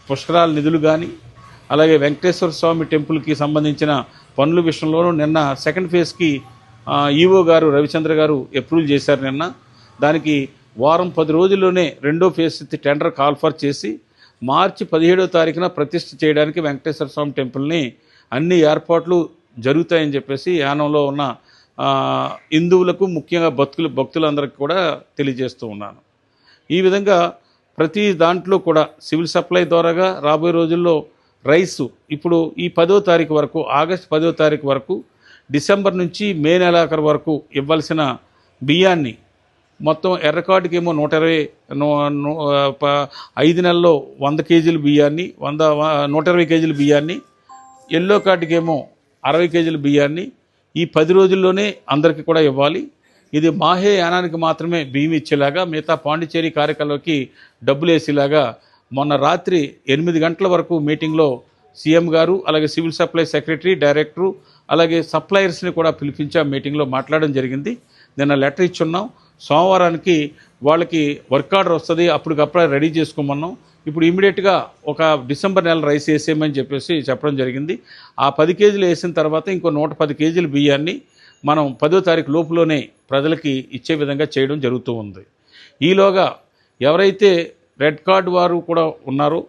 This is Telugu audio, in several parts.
పుష్కరాల నిధులు కానీ, అలాగే వెంకటేశ్వర స్వామి టెంపుల్కి సంబంధించిన పనుల విషయంలోనూ నిన్న సెకండ్ ఫేజ్కి ఈవో గారు రవిచంద్ర గారు అప్రూవల్ చేశారు. నిన్న దానికి వారం 10 రోజుల్లోనే రెండో ఫేజ్ టెండర్ కాల్ఫర్ చేసి మార్చి 17వ తారీఖున ప్రతిష్ఠ చేయడానికి వెంకటేశ్వర స్వామి టెంపుల్ని అన్ని ఏర్పాట్లు జరుగుతాయని చెప్పేసి యానంలో ఉన్న హిందువులకు, ముఖ్యంగా భక్తులందరికీ కూడా తెలియజేస్తూ ఉన్నాను. ఈ విధంగా ప్రతి దాంట్లో కూడా సివిల్ సప్లై ద్వారాగా రాబోయే రోజుల్లో రైసు ఇప్పుడు ఈ 10వ తారీఖు వరకు, ఆగస్టు 10వ తారీఖు వరకు, డిసెంబర్ నుంచి మే నెలాఖరు వరకు ఇవ్వాల్సిన బియ్యాన్ని మొత్తం ఎర్రకాటుకి ఏమో 5 నెలల్లో 100 కేజీల బియ్యాన్ని, 120 కేజీల బియ్యాన్ని, ఎల్లో కార్డుకేమో 60 కేజీల బియ్యాన్ని ఈ 10 రోజుల్లోనే అందరికీ కూడా ఇవ్వాలి. ఇది మాహే యానానికి మాత్రమే బియ్యం ఇచ్చేలాగా, మిగతా పాండిచేరి కార్యక్రమాలకి డబ్బులు వేసేలాగా మొన్న రాత్రి 8 గంటల వరకు మీటింగ్లో సీఎం గారు, అలాగే సివిల్ సప్లై సెక్రటరీ, డైరెక్టరు, అలాగే సప్లయర్స్ని కూడా పిలిపించి ఆ మీటింగ్లో మాట్లాడడం జరిగింది. నిన్న లెటర్ ఇచ్చున్నాం. సోమవారానికి వాళ్ళకి వర్క్ ఆర్డర్ వస్తుంది, అప్పటికప్పుడే రెడీ చేసుకోమన్నాం. ఇప్పుడు ఇమీడియట్గా ఒక డిసెంబర్ నెల రైస్ వేసేయమని చెప్పేసి చెప్పడం జరిగింది. ఆ 10 కేజీలు వేసిన తర్వాత ఇంకో 110 కేజీల బియ్యాన్ని మనం 10వ తారీఖు లోపులోనే ప్రజలకి ఇచ్చే విధంగా చేయడం జరుగుతూ ఉంది. ఈలోగా ఎవరైతే రెడ్ కార్డు వారు కూడా ఉన్నారో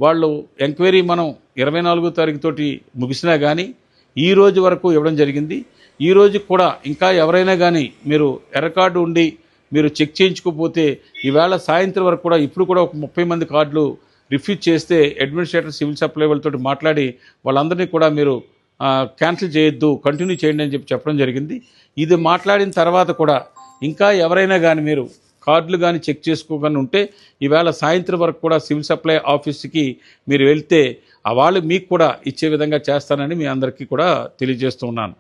వాళ్ళు ఎంక్వైరీ మనం 24వ తారీఖు తోటి ముగిసినా కానీ ఈ రోజు వరకు ఇవ్వడం జరిగింది. ఈ రోజు కూడా ఇంకా ఎవరైనా కానీ మీరు ఎర్ర కార్డు ఉండి మీరు చెక్ చేయించుకోకపోతే ఈవేళ సాయంత్రం వరకు కూడా ఇప్పుడు కూడా ఒక 30 మంది కార్డులు రిఫ్యూజ్ చేస్తే అడ్మినిస్ట్రేటర్ సివిల్ సప్లై వాళ్ళతో మాట్లాడి వాళ్ళందరినీ కూడా మీరు క్యాన్సిల్ చేయొద్దు, కంటిన్యూ చేయండి అని చెప్పడం జరిగింది. ఇది మాట్లాడిన తర్వాత కూడా ఇంకా ఎవరైనా కానీ మీరు కార్డులు కానీ చెక్ చేసుకోగానే ఉంటే ఈవేళ సాయంత్రం వరకు కూడా సివిల్ సప్లై ఆఫీస్కి మీరు వెళ్తే వాళ్ళు మీకు కూడా ఇచ్చే విధంగా చేస్తానని మీ అందరికీ కూడా తెలియజేస్తూ ఉన్నాను.